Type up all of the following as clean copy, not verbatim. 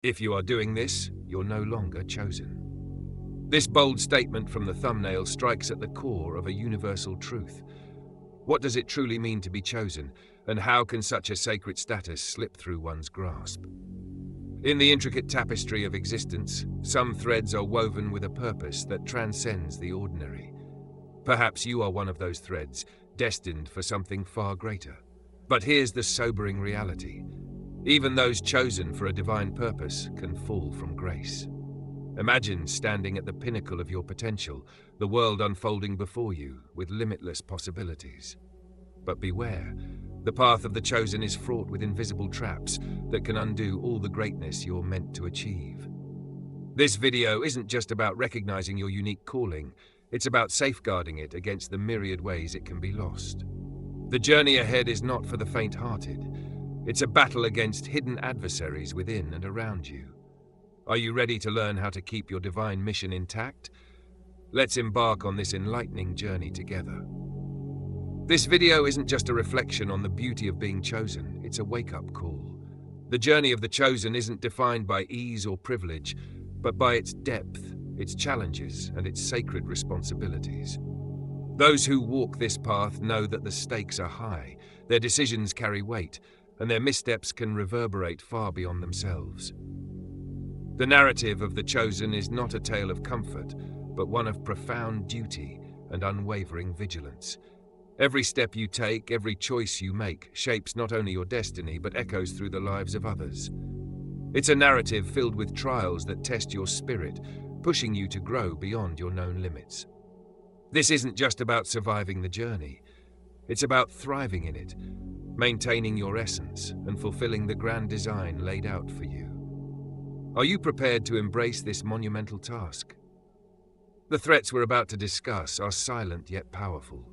If you are doing this, you're no longer chosen. This bold statement from the thumbnail strikes at the core of a universal truth. What does it truly mean to be chosen, and how can such a sacred status slip through one's grasp? In the intricate tapestry of existence, some threads are woven with a purpose that transcends the ordinary. Perhaps you are one of those threads, destined for something far greater. But here's the sobering reality. Even those chosen for a divine purpose can fall from grace. Imagine standing at the pinnacle of your potential, the world unfolding before you with limitless possibilities. But beware, the path of the chosen is fraught with invisible traps that can undo all the greatness you're meant to achieve. This video isn't just about recognizing your unique calling, it's about safeguarding it against the myriad ways it can be lost. The journey ahead is not for the faint-hearted. It's a battle against hidden adversaries within and around you. Are you ready to learn how to keep your divine mission intact? Let's embark on this enlightening journey together. This video isn't just a reflection on the beauty of being chosen, it's a wake-up call. The journey of the chosen isn't defined by ease or privilege, but by its depth, its challenges, and its sacred responsibilities. Those who walk this path know that the stakes are high, their decisions carry weight, and their missteps can reverberate far beyond themselves. The narrative of the chosen is not a tale of comfort, but one of profound duty and unwavering vigilance. Every step you take, every choice you make, shapes not only your destiny, but echoes through the lives of others. It's a narrative filled with trials that test your spirit, pushing you to grow beyond your known limits. This isn't just about surviving the journey. It's about thriving in it, maintaining your essence, and fulfilling the grand design laid out for you. Are you prepared to embrace this monumental task? The threats we're about to discuss are silent yet powerful.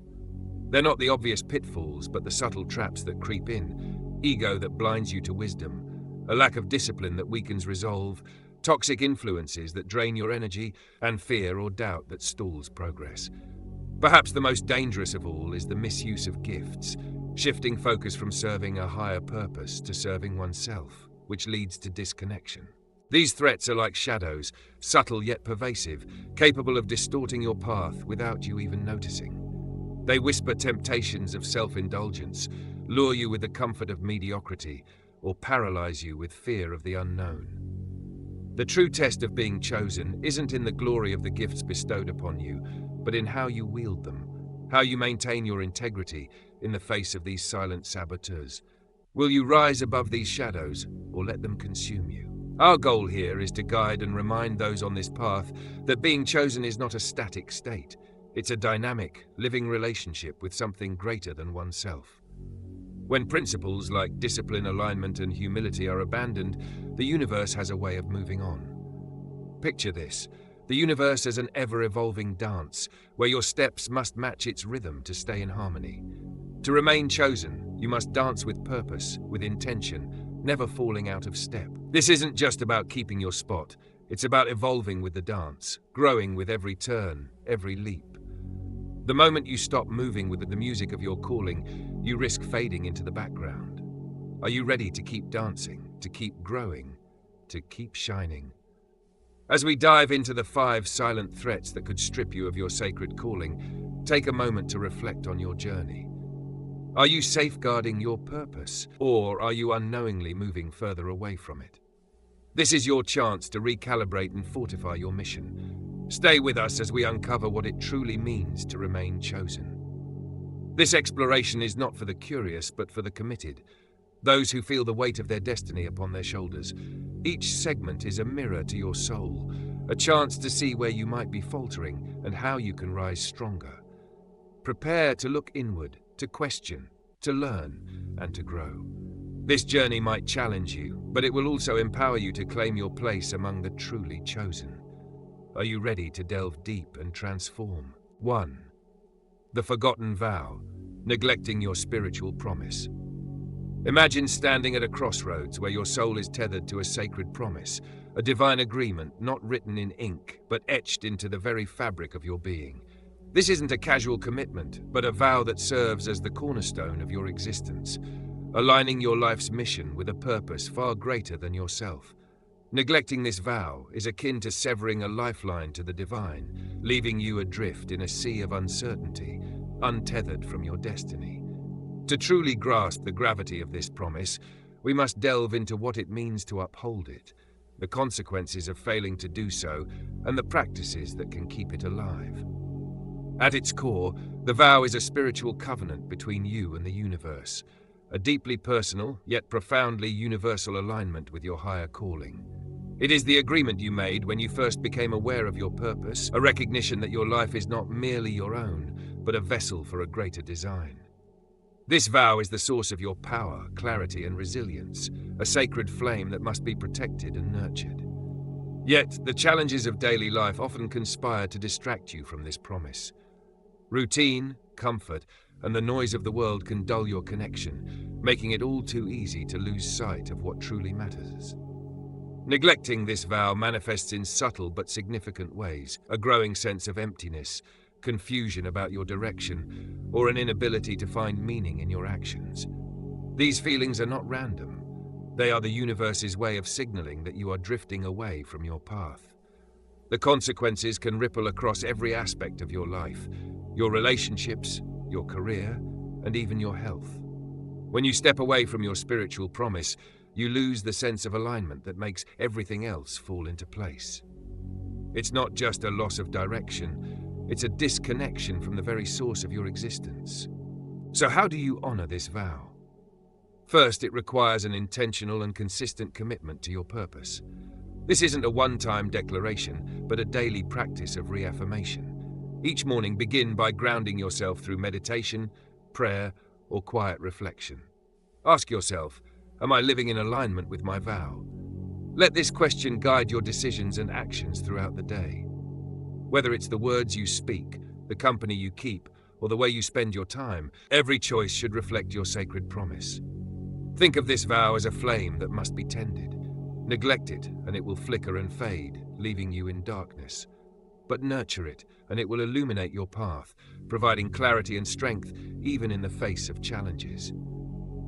They're not the obvious pitfalls, but the subtle traps that creep in: ego that blinds you to wisdom, a lack of discipline that weakens resolve, toxic influences that drain your energy, and fear or doubt that stalls progress. Perhaps the most dangerous of all is the misuse of gifts, shifting focus from serving a higher purpose to serving oneself, which leads to disconnection. These threats are like shadows, subtle yet pervasive, capable of distorting your path without you even noticing. They whisper temptations of self-indulgence, lure you with the comfort of mediocrity, or paralyze you with fear of the unknown. The true test of being chosen isn't in the glory of the gifts bestowed upon you, but in how you wield them, how you maintain your integrity in the face of these silent saboteurs. Will you rise above these shadows, or let them consume you? Our goal here is to guide and remind those on this path that being chosen is not a static state. It's a dynamic, living relationship with something greater than oneself. When principles like discipline, alignment, and humility are abandoned, the universe has a way of moving on. Picture this: the universe as an ever-evolving dance, where your steps must match its rhythm to stay in harmony. To remain chosen, you must dance with purpose, with intention, never falling out of step. This isn't just about keeping your spot, it's about evolving with the dance, growing with every turn, every leap. The moment you stop moving with the music of your calling, you risk fading into the background. Are you ready to keep dancing, to keep growing, to keep shining? As we dive into the 5 silent threats that could strip you of your sacred calling, take a moment to reflect on your journey. Are you safeguarding your purpose, or are you unknowingly moving further away from it? This is your chance to recalibrate and fortify your mission. Stay with us as we uncover what it truly means to remain chosen. This exploration is not for the curious, but for the committed, those who feel the weight of their destiny upon their shoulders. Each segment is a mirror to your soul, a chance to see where you might be faltering and how you can rise stronger. Prepare to look inward, to question, to learn, and to grow. This journey might challenge you, but it will also empower you to claim your place among the truly chosen. Are you ready to delve deep and transform? 1. The forgotten vow, neglecting your spiritual promise. Imagine standing at a crossroads where your soul is tethered to a sacred promise, a divine agreement not written in ink, but etched into the very fabric of your being. This isn't a casual commitment, but a vow that serves as the cornerstone of your existence, aligning your life's mission with a purpose far greater than yourself. Neglecting this vow is akin to severing a lifeline to the divine, leaving you adrift in a sea of uncertainty, untethered from your destiny. To truly grasp the gravity of this promise, we must delve into what it means to uphold it, the consequences of failing to do so, and the practices that can keep it alive. At its core, the vow is a spiritual covenant between you and the universe, a deeply personal, yet profoundly universal alignment with your higher calling. It is the agreement you made when you first became aware of your purpose, a recognition that your life is not merely your own, but a vessel for a greater design. This vow is the source of your power, clarity, and resilience, a sacred flame that must be protected and nurtured. Yet, the challenges of daily life often conspire to distract you from this promise. Routine, comfort, and the noise of the world can dull your connection, making it all too easy to lose sight of what truly matters. Neglecting this vow manifests in subtle but significant ways: a growing sense of emptiness, confusion about your direction, or an inability to find meaning in your actions. These feelings are not random. They are the universe's way of signaling that you are drifting away from your path. The consequences can ripple across every aspect of your life: your relationships, your career, and even your health. When you step away from your spiritual promise, you lose the sense of alignment that makes everything else fall into place. It's not just a loss of direction, it's a disconnection from the very source of your existence. So how do you honor this vow? First, it requires an intentional and consistent commitment to your purpose. This isn't a one-time declaration, but a daily practice of reaffirmation. Each morning, begin by grounding yourself through meditation, prayer, or quiet reflection. Ask yourself, am I living in alignment with my vow? Let this question guide your decisions and actions throughout the day. Whether it's the words you speak, the company you keep, or the way you spend your time, every choice should reflect your sacred promise. Think of this vow as a flame that must be tended. Neglect it, and it will flicker and fade, leaving you in darkness. But nurture it, and it will illuminate your path, providing clarity and strength even in the face of challenges.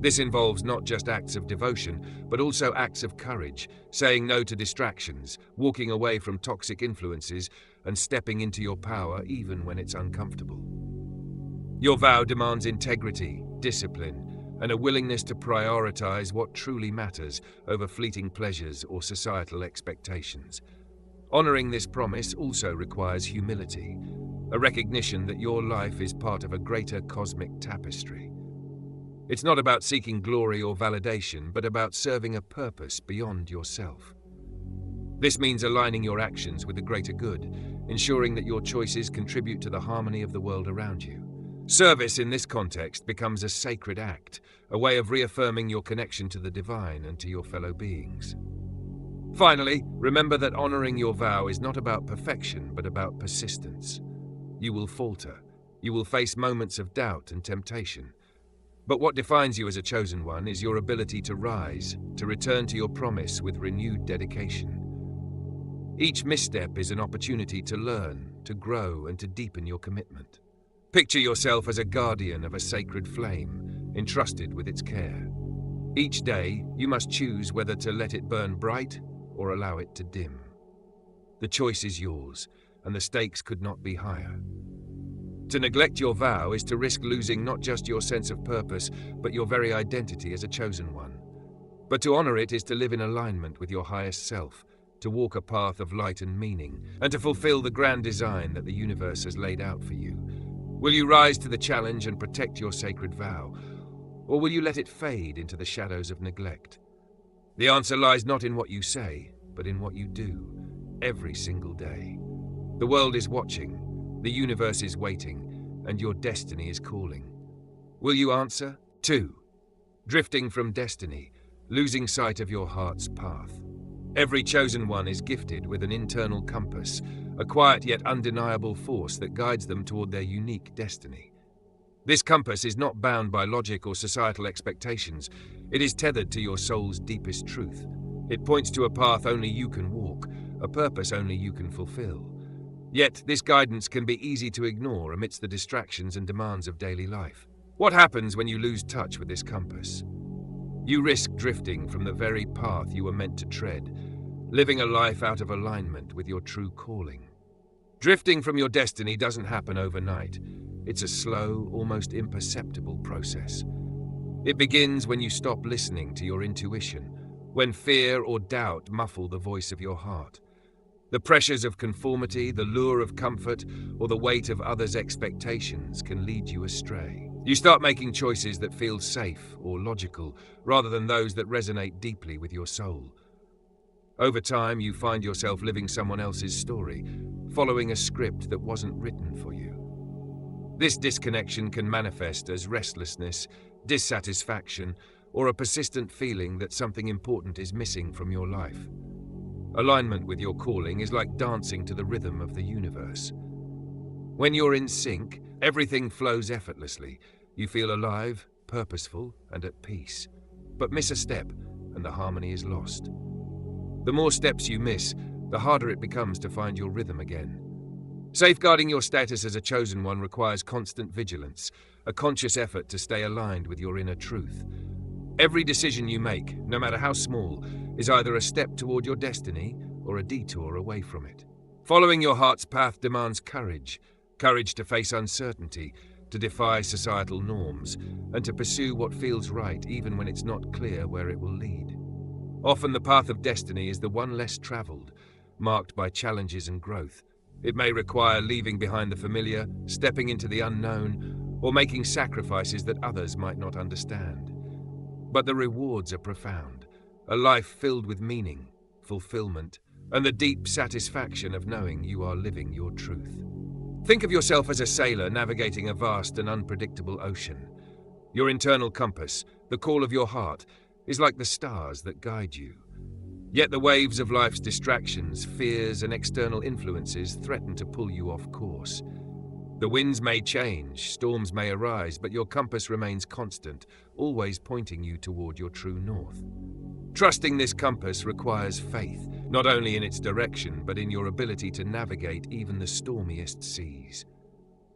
This involves not just acts of devotion, but also acts of courage, saying no to distractions, walking away from toxic influences, and stepping into your power even when it's uncomfortable. Your vow demands integrity, discipline, and a willingness to prioritize what truly matters over fleeting pleasures or societal expectations. Honoring this promise also requires humility, a recognition that your life is part of a greater cosmic tapestry. It's not about seeking glory or validation, but about serving a purpose beyond yourself. This means aligning your actions with the greater good, ensuring that your choices contribute to the harmony of the world around you. Service in this context becomes a sacred act, a way of reaffirming your connection to the divine and to your fellow beings. Finally, remember that honoring your vow is not about perfection, but about persistence. You will falter. You will face moments of doubt and temptation. But what defines you as a chosen one is your ability to rise, to return to your promise with renewed dedication. Each misstep is an opportunity to learn, to grow, and to deepen your commitment. Picture yourself as a guardian of a sacred flame, entrusted with its care. Each day, you must choose whether to let it burn bright or allow it to dim. The choice is yours, and the stakes could not be higher. To neglect your vow is to risk losing not just your sense of purpose, but your very identity as a chosen one. But to honor it is to live in alignment with your highest self, to walk a path of light and meaning, and to fulfill the grand design that the universe has laid out for you. Will you rise to the challenge and protect your sacred vow, or will you let it fade into the shadows of neglect? The answer lies not in what you say, but in what you do, every single day. The world is watching. The universe is waiting, and your destiny is calling. Will you answer? 2. Drifting from destiny, losing sight of your heart's path. Every chosen one is gifted with an internal compass, a quiet yet undeniable force that guides them toward their unique destiny. This compass is not bound by logic or societal expectations. It is tethered to your soul's deepest truth. It points to a path only you can walk, a purpose only you can fulfill. Yet, this guidance can be easy to ignore amidst the distractions and demands of daily life. What happens when you lose touch with this compass? You risk drifting from the very path you were meant to tread, living a life out of alignment with your true calling. Drifting from your destiny doesn't happen overnight. It's a slow, almost imperceptible process. It begins when you stop listening to your intuition, when fear or doubt muffle the voice of your heart. The pressures of conformity, the lure of comfort, or the weight of others' expectations can lead you astray. You start making choices that feel safe or logical, rather than those that resonate deeply with your soul. Over time, you find yourself living someone else's story, following a script that wasn't written for you. This disconnection can manifest as restlessness, dissatisfaction, or a persistent feeling that something important is missing from your life. Alignment with your calling is like dancing to the rhythm of the universe. When you're in sync, everything flows effortlessly. You feel alive, purposeful, and at peace. But miss a step, and the harmony is lost. The more steps you miss, the harder it becomes to find your rhythm again. Safeguarding your status as a chosen one requires constant vigilance, a conscious effort to stay aligned with your inner truth. Every decision you make, no matter how small, is either a step toward your destiny or a detour away from it. Following your heart's path demands courage to face uncertainty, to defy societal norms, and to pursue what feels right even when it's not clear where it will lead. Often the path of destiny is the one less traveled, marked by challenges and growth. It may require leaving behind the familiar, stepping into the unknown, or making sacrifices that others might not understand. But the rewards are profound, a life filled with meaning, fulfillment, and the deep satisfaction of knowing you are living your truth. Think of yourself as a sailor navigating a vast and unpredictable ocean. Your internal compass, the call of your heart, is like the stars that guide you. Yet the waves of life's distractions, fears, and external influences threaten to pull you off course. The winds may change, storms may arise, but your compass remains constant, always pointing you toward your true north. Trusting this compass requires faith, not only in its direction, but in your ability to navigate even the stormiest seas.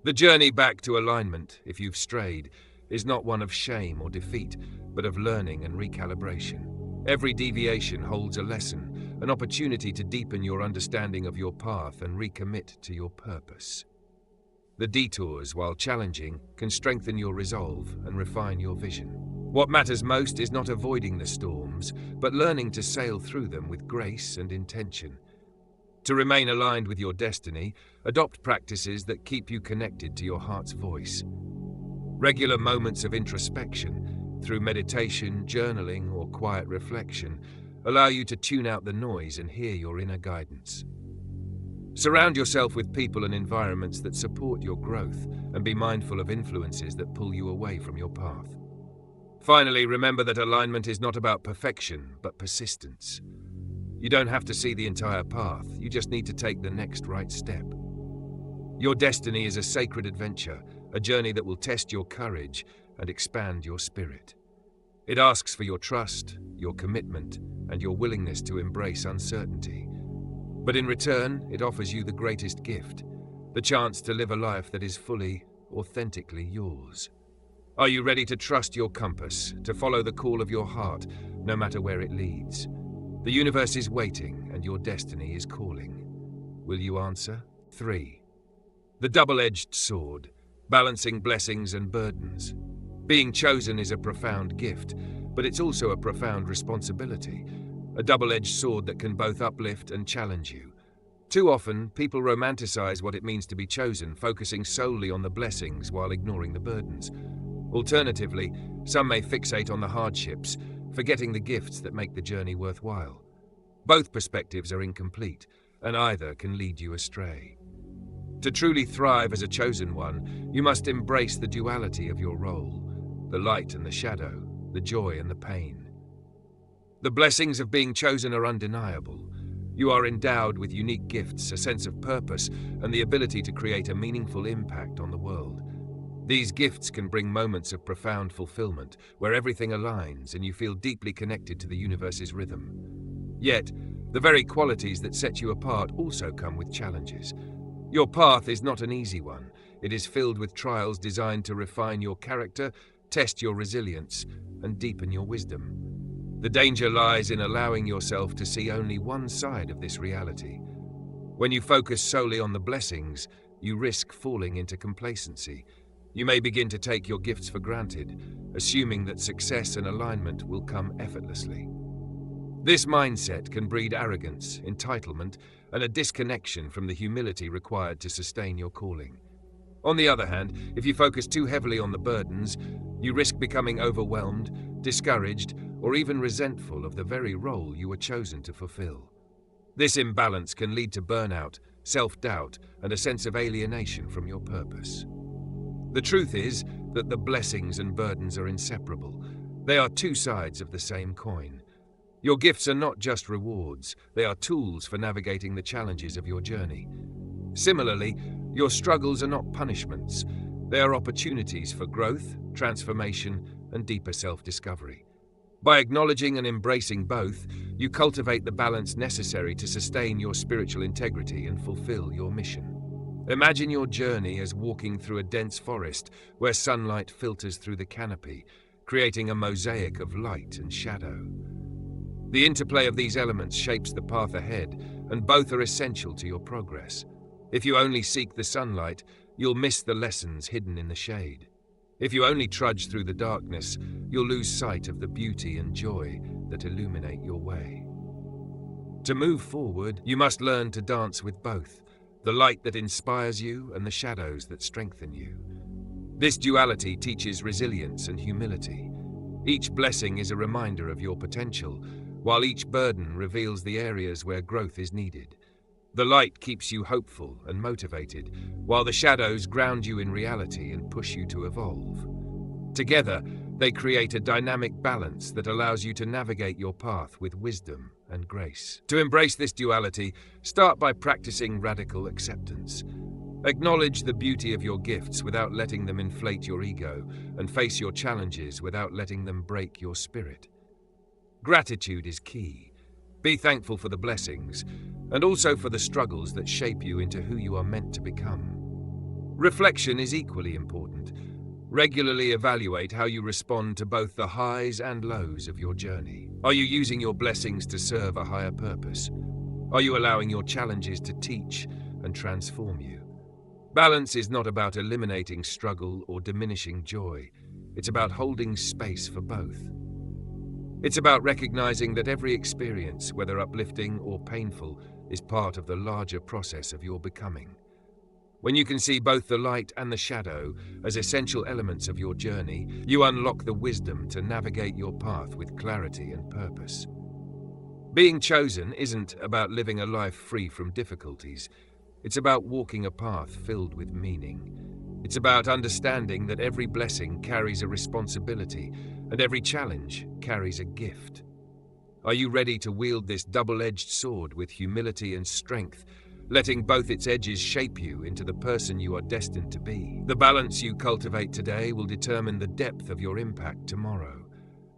The journey back to alignment, if you've strayed, is not one of shame or defeat, but of learning and recalibration. Every deviation holds a lesson, an opportunity to deepen your understanding of your path and recommit to your purpose. The detours, while challenging, can strengthen your resolve and refine your vision. What matters most is not avoiding the storms, but learning to sail through them with grace and intention. To remain aligned with your destiny, adopt practices that keep you connected to your heart's voice. Regular moments of introspection, through meditation, journaling, or quiet reflection, allow you to tune out the noise and hear your inner guidance. Surround yourself with people and environments that support your growth, and be mindful of influences that pull you away from your path. Finally, remember that alignment is not about perfection, but persistence. You don't have to see the entire path, you just need to take the next right step. Your destiny is a sacred adventure, a journey that will test your courage and expand your spirit. It asks for your trust, your commitment, and your willingness to embrace uncertainty. But in return, it offers you the greatest gift, the chance to live a life that is fully, authentically yours. Are you ready to trust your compass, to follow the call of your heart, no matter where it leads? The universe is waiting, and your destiny is calling. Will you answer? 3. The double-edged sword, balancing blessings and burdens. Being chosen is a profound gift, but it's also a profound responsibility. A double-edged sword that can both uplift and challenge you. Too often, people romanticize what it means to be chosen, focusing solely on the blessings while ignoring the burdens. Alternatively, some may fixate on the hardships, forgetting the gifts that make the journey worthwhile. Both perspectives are incomplete, and either can lead you astray. To truly thrive as a chosen one, you must embrace the duality of your role, the light and the shadow, the joy and the pain. The blessings of being chosen are undeniable. You are endowed with unique gifts, a sense of purpose, and the ability to create a meaningful impact on the world. These gifts can bring moments of profound fulfillment, where everything aligns and you feel deeply connected to the universe's rhythm. Yet, the very qualities that set you apart also come with challenges. Your path is not an easy one. It is filled with trials designed to refine your character, test your resilience, and deepen your wisdom. The danger lies in allowing yourself to see only one side of this reality. When you focus solely on the blessings, you risk falling into complacency. You may begin to take your gifts for granted, assuming that success and alignment will come effortlessly. This mindset can breed arrogance, entitlement, and a disconnection from the humility required to sustain your calling. On the other hand, if you focus too heavily on the burdens, you risk becoming overwhelmed, discouraged, or even resentful of the very role you were chosen to fulfill. This imbalance can lead to burnout, self-doubt, and a sense of alienation from your purpose. The truth is that the blessings and burdens are inseparable. They are two sides of the same coin. Your gifts are not just rewards, they are tools for navigating the challenges of your journey. Similarly, your struggles are not punishments. They are opportunities for growth, transformation, and deeper self-discovery. By acknowledging and embracing both, you cultivate the balance necessary to sustain your spiritual integrity and fulfill your mission. Imagine your journey as walking through a dense forest where sunlight filters through the canopy, creating a mosaic of light and shadow. The interplay of these elements shapes the path ahead, and both are essential to your progress. If you only seek the sunlight, you'll miss the lessons hidden in the shade. If you only trudge through the darkness, you'll lose sight of the beauty and joy that illuminate your way. To move forward, you must learn to dance with both, the light that inspires you and the shadows that strengthen you. This duality teaches resilience and humility. Each blessing is a reminder of your potential, while each burden reveals the areas where growth is needed. The light keeps you hopeful and motivated, while the shadows ground you in reality and push you to evolve. Together, they create a dynamic balance that allows you to navigate your path with wisdom and grace. To embrace this duality, start by practicing radical acceptance. Acknowledge the beauty of your gifts without letting them inflate your ego, and face your challenges without letting them break your spirit. Gratitude is key. Be thankful for the blessings, and also for the struggles that shape you into who you are meant to become. Reflection is equally important. Regularly evaluate how you respond to both the highs and lows of your journey. Are you using your blessings to serve a higher purpose? Are you allowing your challenges to teach and transform you? Balance is not about eliminating struggle or diminishing joy. It's about holding space for both. It's about recognizing that every experience, whether uplifting or painful, is part of the larger process of your becoming. When you can see both the light and the shadow as essential elements of your journey, you unlock the wisdom to navigate your path with clarity and purpose. Being chosen isn't about living a life free from difficulties. It's about walking a path filled with meaning. It's about understanding that every blessing carries a responsibility, and every challenge carries a gift. Are you ready to wield this double-edged sword with humility and strength, letting both its edges shape you into the person you are destined to be? The balance you cultivate today will determine the depth of your impact tomorrow.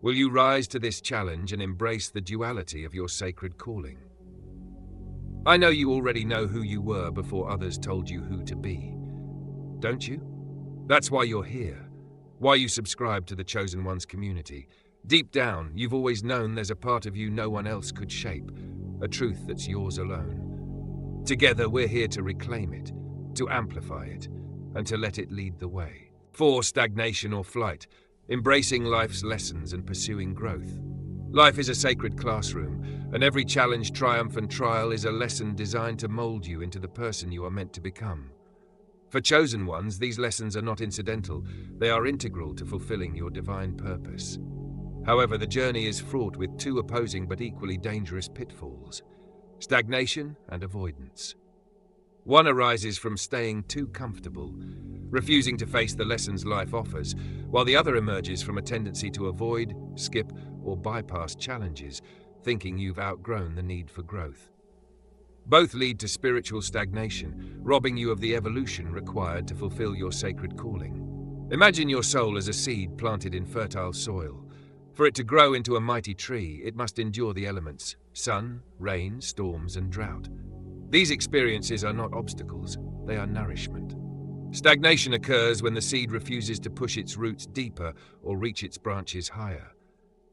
Will you rise to this challenge and embrace the duality of your sacred calling? I know you already know who you were before others told you who to be. Don't you? That's why you're here, why you subscribe to the Chosen Ones community. Deep down, you've always known there's a part of you no one else could shape, a truth that's yours alone. Together, we're here to reclaim it, to amplify it, and to let it lead the way. For stagnation or flight, embracing life's lessons and pursuing growth. Life is a sacred classroom, and every challenge, triumph, and trial is a lesson designed to mold you into the person you are meant to become. For chosen ones, these lessons are not incidental, they are integral to fulfilling your divine purpose. However, the journey is fraught with two opposing but equally dangerous pitfalls: stagnation and avoidance. One arises from staying too comfortable, refusing to face the lessons life offers, while the other emerges from a tendency to avoid, skip, or bypass challenges, thinking you've outgrown the need for growth. Both lead to spiritual stagnation, robbing you of the evolution required to fulfill your sacred calling. Imagine your soul as a seed planted in fertile soil. For it to grow into a mighty tree, it must endure the elements: sun, rain, storms, and drought. These experiences are not obstacles, they are nourishment. Stagnation occurs when the seed refuses to push its roots deeper or reach its branches higher.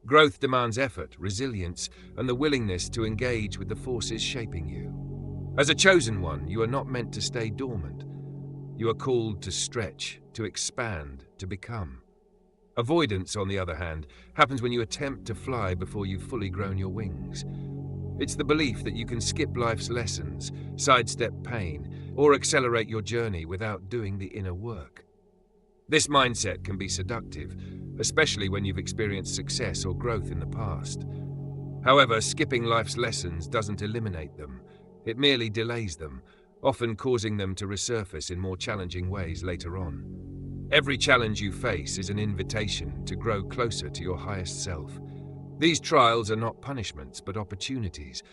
Growth demands effort, resilience, and the willingness to engage with the forces shaping you. As a chosen one, you are not meant to stay dormant. You are called to stretch, to expand, to become. Avoidance, on the other hand, happens when you attempt to fly before you've fully grown your wings. It's the belief that you can skip life's lessons, sidestep pain, or accelerate your journey without doing the inner work. This mindset can be seductive, especially when you've experienced success or growth in the past. However, skipping life's lessons doesn't eliminate them. It merely delays them, often causing them to resurface in more challenging ways later on. Every challenge you face is an invitation to grow closer to your highest self. These trials are not punishments, but opportunities,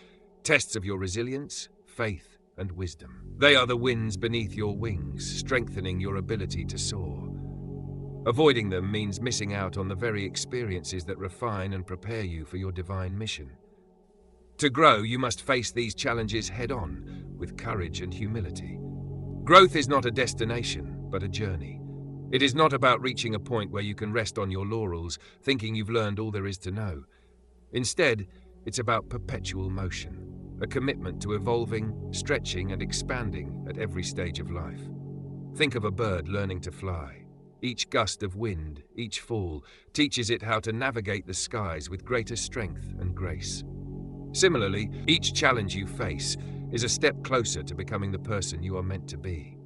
tests of your resilience, faith, and wisdom. They are the winds beneath your wings, strengthening your ability to soar. Avoiding them means missing out on the very experiences that refine and prepare you for your divine mission. To grow, you must face these challenges head-on, with courage and humility. Growth is not a destination, but a journey. It is not about reaching a point where you can rest on your laurels, thinking you've learned all there is to know. Instead, it's about perpetual motion, a commitment to evolving, stretching, and expanding at every stage of life. Think of a bird learning to fly. Each gust of wind, each fall, teaches it how to navigate the skies with greater strength and grace. Similarly, each challenge you face is a step closer to becoming the person you are meant to be.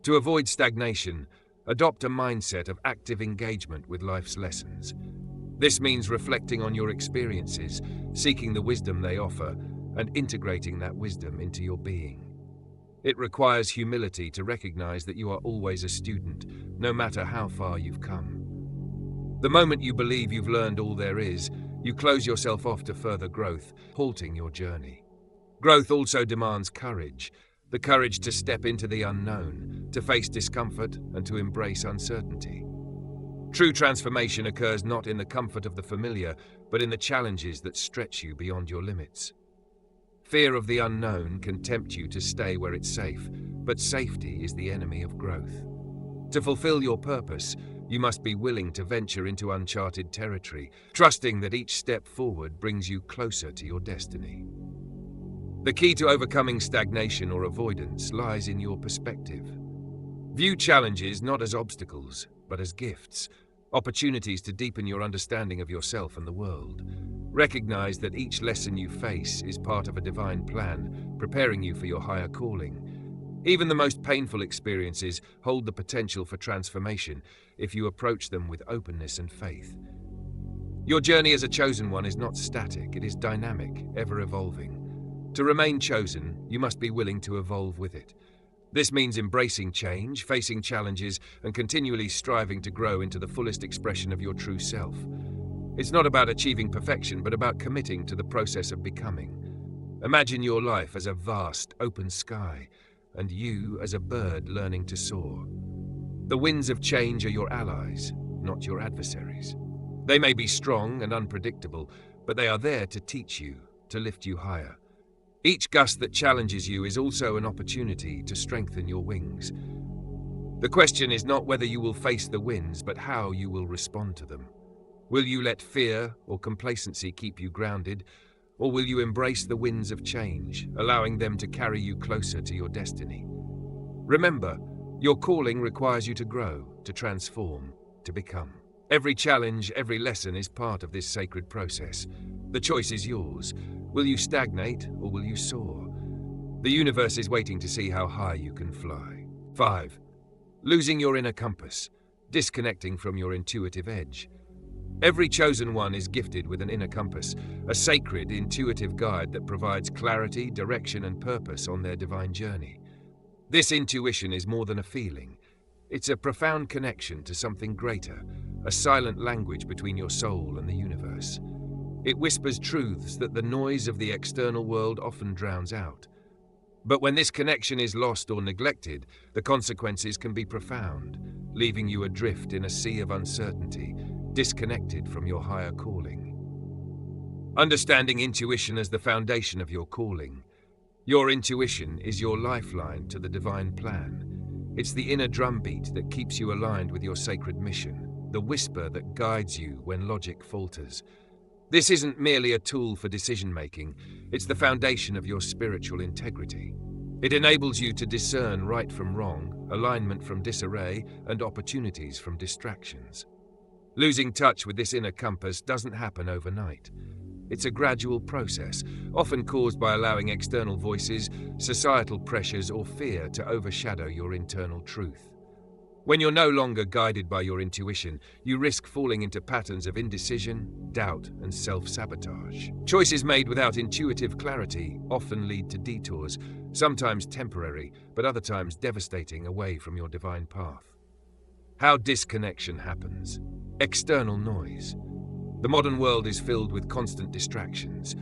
To avoid stagnation, adopt a mindset of active engagement with life's lessons. This means reflecting on your experiences, seeking the wisdom they offer, and integrating that wisdom into your being. It requires humility to recognize that you are always a student, no matter how far you've come. The moment you believe you've learned all there is, you close yourself off to further growth, halting your journey. Growth also demands courage, the courage to step into the unknown, to face discomfort, and to embrace uncertainty. True transformation occurs not in the comfort of the familiar, but in the challenges that stretch you beyond your limits. Fear of the unknown can tempt you to stay where it's safe, but safety is the enemy of growth. To fulfill your purpose, you must be willing to venture into uncharted territory, trusting that each step forward brings you closer to your destiny. The key to overcoming stagnation or avoidance lies in your perspective. View challenges not as obstacles, but as gifts, opportunities to deepen your understanding of yourself and the world. Recognize that each lesson you face is part of a divine plan, preparing you for your higher calling. Even the most painful experiences hold the potential for transformation if you approach them with openness and faith. Your journey as a chosen one is not static, it is dynamic, ever evolving. To remain chosen, you must be willing to evolve with it. This means embracing change, facing challenges, and continually striving to grow into the fullest expression of your true self. It's not about achieving perfection, but about committing to the process of becoming. Imagine your life as a vast, open sky, and you as a bird learning to soar. The winds of change are your allies, not your adversaries. They may be strong and unpredictable, but they are there to teach you, to lift you higher. Each gust that challenges you is also an opportunity to strengthen your wings. The question is not whether you will face the winds, but how you will respond to them. Will you let fear or complacency keep you grounded, or will you embrace the winds of change, allowing them to carry you closer to your destiny? Remember, your calling requires you to grow, to transform, to become. Every challenge, every lesson is part of this sacred process. The choice is yours. Will you stagnate or will you soar? The universe is waiting to see how high you can fly. 5. Losing your inner compass, disconnecting from your intuitive edge. Every chosen one is gifted with an inner compass, a sacred, intuitive guide that provides clarity, direction, and purpose on their divine journey. This intuition is more than a feeling. It's a profound connection to something greater, a silent language between your soul and the universe. It whispers truths that the noise of the external world often drowns out. But when this connection is lost or neglected, the consequences can be profound, leaving you adrift in a sea of uncertainty, disconnected from your higher calling. Understanding intuition as the foundation of your calling. Your intuition is your lifeline to the divine plan. It's the inner drumbeat that keeps you aligned with your sacred mission. the whisper that guides you when logic falters. This isn't merely a tool for decision-making, it's the foundation of your spiritual integrity. It enables you to discern right from wrong, alignment from disarray, and opportunities from distractions. Losing touch with this inner compass doesn't happen overnight. It's a gradual process, often caused by allowing external voices, societal pressures, or fear to overshadow your internal truth. When you're no longer guided by your intuition, you risk falling into patterns of indecision, doubt, and self-sabotage. Choices made without intuitive clarity often lead to detours, sometimes temporary, but other times devastating, away from your divine path. How disconnection happens. External noise. The modern world is filled with constant distractions.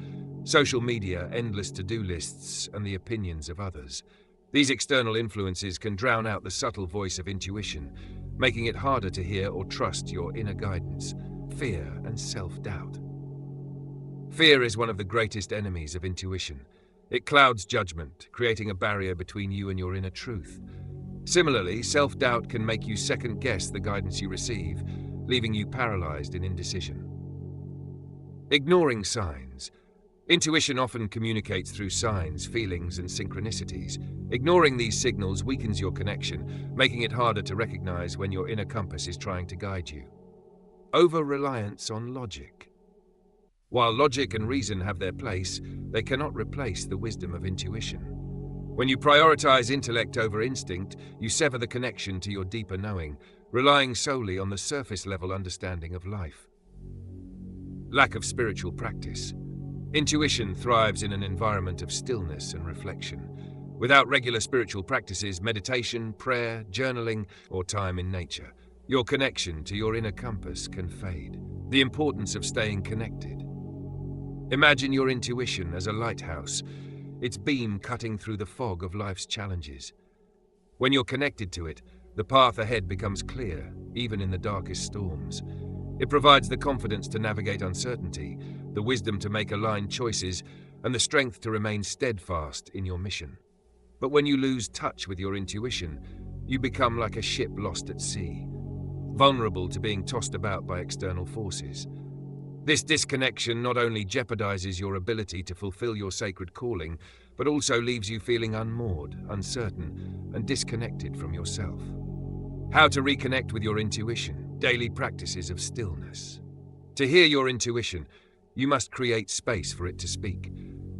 Social media, endless to-do lists, and the opinions of others. These external influences can drown out the subtle voice of intuition, making it harder to hear or trust your inner guidance. Fear and self-doubt. Fear is one of the greatest enemies of intuition. It clouds judgment, creating a barrier between you and your inner truth. Similarly, self-doubt can make you second-guess the guidance you receive, leaving you paralyzed in indecision. Ignoring signs. Intuition often communicates through signs, feelings, and synchronicities. Ignoring these signals weakens your connection, making it harder to recognize when your inner compass is trying to guide you. Over-reliance on logic. While logic and reason have their place, they cannot replace the wisdom of intuition. When you prioritize intellect over instinct, you sever the connection to your deeper knowing, relying solely on the surface-level understanding of life. Lack of spiritual practice. Intuition thrives in an environment of stillness and reflection. Without regular spiritual practices, meditation, prayer, journaling, or time in nature, your connection to your inner compass can fade. The importance of staying connected. Imagine your intuition as a lighthouse, its beam cutting through the fog of life's challenges. When you're connected to it, the path ahead becomes clear, even in the darkest storms. It provides the confidence to navigate uncertainty, the wisdom to make aligned choices, and the strength to remain steadfast in your mission. But when you lose touch with your intuition, you become like a ship lost at sea, vulnerable to being tossed about by external forces. This disconnection not only jeopardizes your ability to fulfill your sacred calling, but also leaves you feeling unmoored, uncertain, and disconnected from yourself. How to reconnect with your intuition. Daily practices of stillness. To hear your intuition, you must create space for it to speak.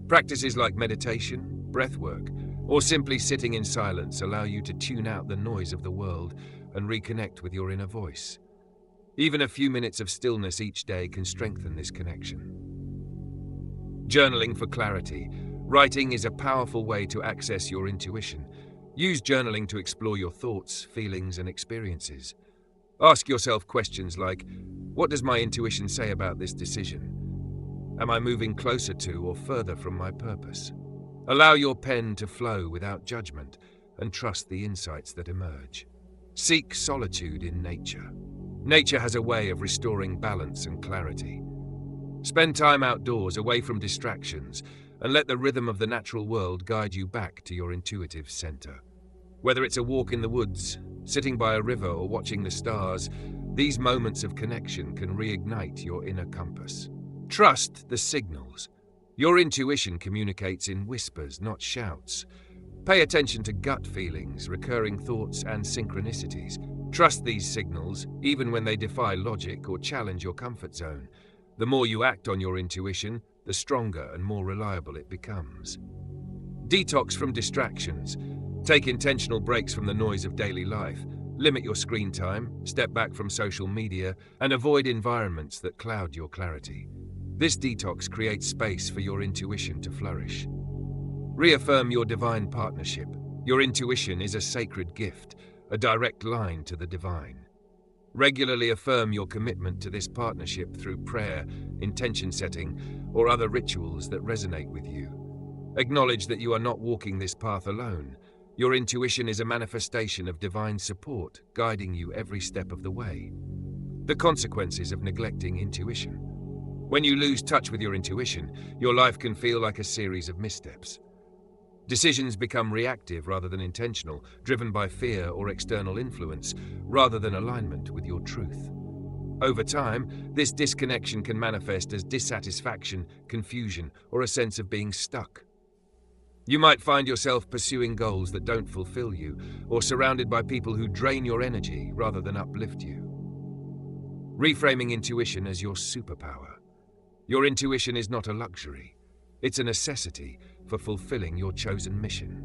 Practices like meditation, breathwork, or simply sitting in silence allow you to tune out the noise of the world and reconnect with your inner voice. Even a few minutes of stillness each day can strengthen this connection. Journaling for clarity. Writing is a powerful way to access your intuition. Use journaling to explore your thoughts, feelings, and experiences. Ask yourself questions like, what does my intuition say about this decision? Am I moving closer to or further from my purpose? Allow your pen to flow without judgment and trust the insights that emerge. Seek solitude in nature. Nature has a way of restoring balance and clarity. Spend time outdoors, away from distractions, and let the rhythm of the natural world guide you back to your intuitive center. Whether it's a walk in the woods, sitting by a river, or watching the stars, these moments of connection can reignite your inner compass. Trust the signals. Your intuition communicates in whispers, not shouts. Pay attention to gut feelings, recurring thoughts, and synchronicities. Trust these signals, even when they defy logic or challenge your comfort zone. The more you act on your intuition, the stronger and more reliable it becomes. Detox from distractions. Take intentional breaks from the noise of daily life. Limit your screen time, step back from social media, and avoid environments that cloud your clarity. This detox creates space for your intuition to flourish. Reaffirm your divine partnership. Your intuition is a sacred gift, a direct line to the divine. Regularly affirm your commitment to this partnership through prayer, intention setting, or other rituals that resonate with you. Acknowledge that you are not walking this path alone. Your intuition is a manifestation of divine support, guiding you every step of the way. The consequences of neglecting intuition. When you lose touch with your intuition, your life can feel like a series of missteps. Decisions become reactive rather than intentional, driven by fear or external influence, rather than alignment with your truth. Over time, this disconnection can manifest as dissatisfaction, confusion, or a sense of being stuck. You might find yourself pursuing goals that don't fulfill you, or surrounded by people who drain your energy rather than uplift you. Reframing intuition as your superpower. Your intuition is not a luxury. It's a necessity for fulfilling your chosen mission.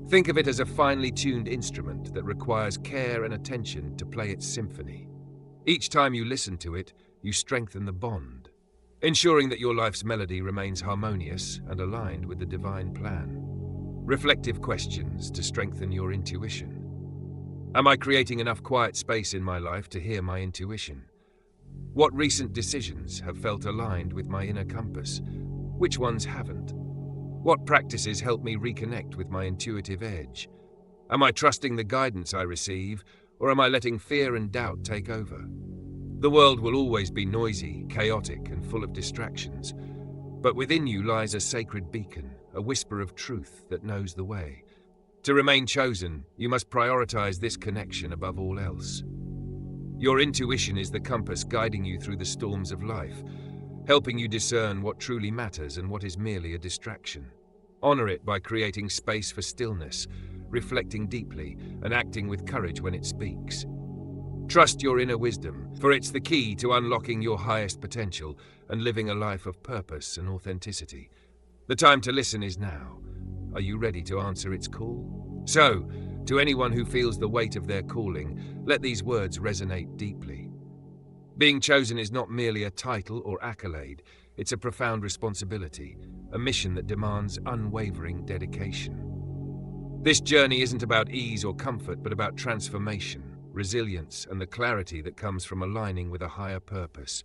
Think of it as a finely tuned instrument that requires care and attention to play its symphony. Each time you listen to it, you strengthen the bond, ensuring that your life's melody remains harmonious and aligned with the divine plan. Reflective questions to strengthen your intuition. Am I creating enough quiet space in my life to hear my intuition? What recent decisions have felt aligned with my inner compass? Which ones haven't? What practices help me reconnect with my intuitive edge? Am I trusting the guidance I receive, or am I letting fear and doubt take over? The world will always be noisy, chaotic, and full of distractions, but within you lies a sacred beacon, a whisper of truth that knows the way. To remain chosen, you must prioritize this connection above all else. Your intuition is the compass guiding you through the storms of life, helping you discern what truly matters and what is merely a distraction. Honor it by creating space for stillness, reflecting deeply, and acting with courage when it speaks. Trust your inner wisdom, for it's the key to unlocking your highest potential and living a life of purpose and authenticity. The time to listen is now. Are you ready to answer its call? So, to anyone who feels the weight of their calling, let these words resonate deeply. Being chosen is not merely a title or accolade, it's a profound responsibility, a mission that demands unwavering dedication. This journey isn't about ease or comfort, but about transformation, resilience, and the clarity that comes from aligning with a higher purpose.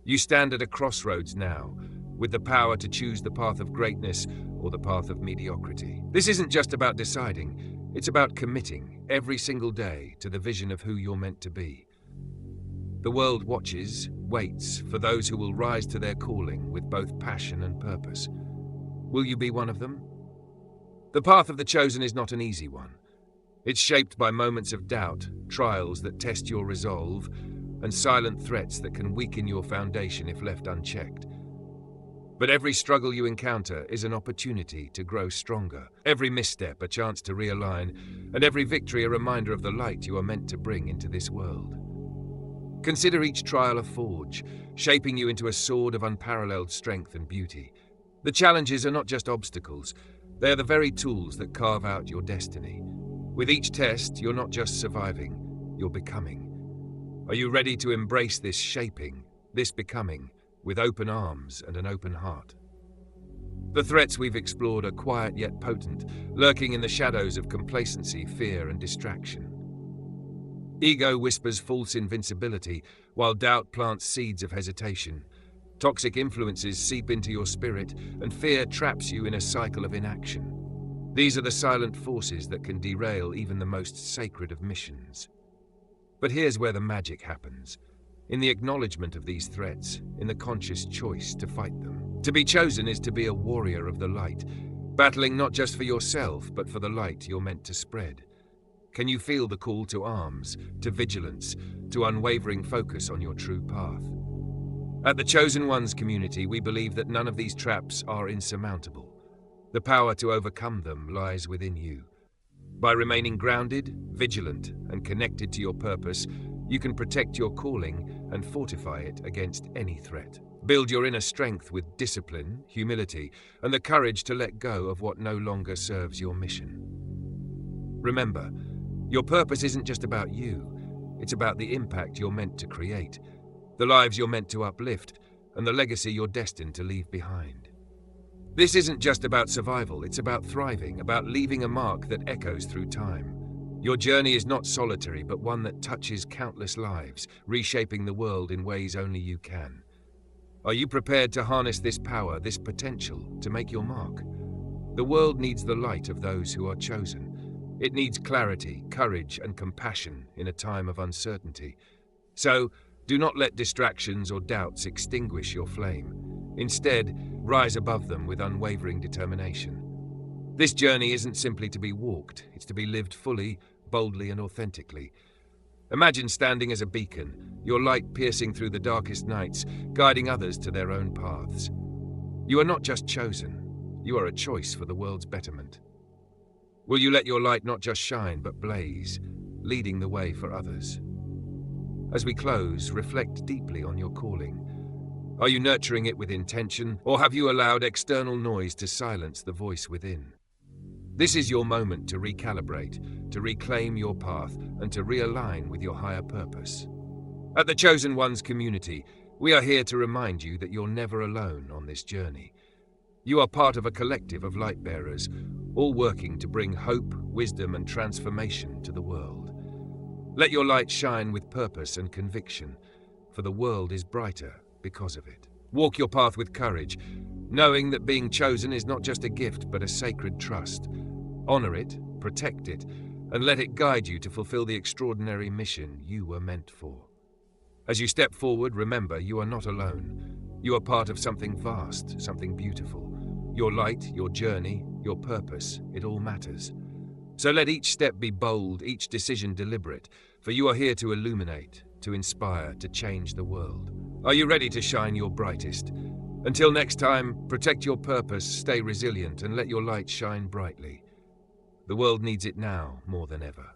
You stand at a crossroads now, with the power to choose the path of greatness or the path of mediocrity. This isn't just about deciding, it's about committing every single day to the vision of who you're meant to be. The world watches, waits for those who will rise to their calling with both passion and purpose. Will you be one of them? The path of the chosen is not an easy one. It's shaped by moments of doubt, trials that test your resolve, and silent threats that can weaken your foundation if left unchecked. But every struggle you encounter is an opportunity to grow stronger, every misstep a chance to realign, and every victory a reminder of the light you are meant to bring into this world. Consider each trial a forge, shaping you into a sword of unparalleled strength and beauty. The challenges are not just obstacles, they are the very tools that carve out your destiny. With each test, you're not just surviving, you're becoming. Are you ready to embrace this shaping, this becoming, with open arms and an open heart? The threats we've explored are quiet yet potent, lurking in the shadows of complacency, fear, and distraction. Ego whispers false invincibility, while doubt plants seeds of hesitation. Toxic influences seep into your spirit, and fear traps you in a cycle of inaction. These are the silent forces that can derail even the most sacred of missions. But here's where the magic happens. In the acknowledgement of these threats, in the conscious choice to fight them. To be chosen is to be a warrior of the light, battling not just for yourself, but for the light you're meant to spread. Can you feel the call to arms, to vigilance, to unwavering focus on your true path? At the Chosen Ones community, we believe that none of these traps are insurmountable. The power to overcome them lies within you. By remaining grounded, vigilant, and connected to your purpose, you can protect your calling and fortify it against any threat. Build your inner strength with discipline, humility, and the courage to let go of what no longer serves your mission. Remember, your purpose isn't just about you, it's about the impact you're meant to create, the lives you're meant to uplift, and the legacy you're destined to leave behind. This isn't just about survival, it's about thriving, about leaving a mark that echoes through time. Your journey is not solitary, but one that touches countless lives, reshaping the world in ways only you can. Are you prepared to harness this power, this potential, to make your mark? The world needs the light of those who are chosen. It needs clarity, courage, and compassion in a time of uncertainty. So, do not let distractions or doubts extinguish your flame. Instead, rise above them with unwavering determination. This journey isn't simply to be walked, it's to be lived fully, boldly, and authentically. Imagine standing as a beacon, your light piercing through the darkest nights, guiding others to their own paths. You are not just chosen, you are a choice for the world's betterment. Will you let your light not just shine, but blaze, leading the way for others? As we close, reflect deeply on your calling. Are you nurturing it with intention, or have you allowed external noise to silence the voice within? This is your moment to recalibrate, to reclaim your path, and to realign with your higher purpose. At the Chosen Ones community, we are here to remind you that you're never alone on this journey. You are part of a collective of light bearers, all working to bring hope, wisdom, and transformation to the world. Let your light shine with purpose and conviction, for the world is brighter because of it. Walk your path with courage, knowing that being chosen is not just a gift but a sacred trust. Honor it, protect it, and let it guide you to fulfill the extraordinary mission you were meant for. As you step forward, remember you are not alone. You are part of something vast, something beautiful. Your light, your journey, your purpose, it all matters. So let each step be bold, each decision deliberate, for you are here to illuminate, to inspire, to change the world. Are you ready to shine your brightest? Until next time, protect your purpose, stay resilient, and let your light shine brightly. The world needs it now more than ever.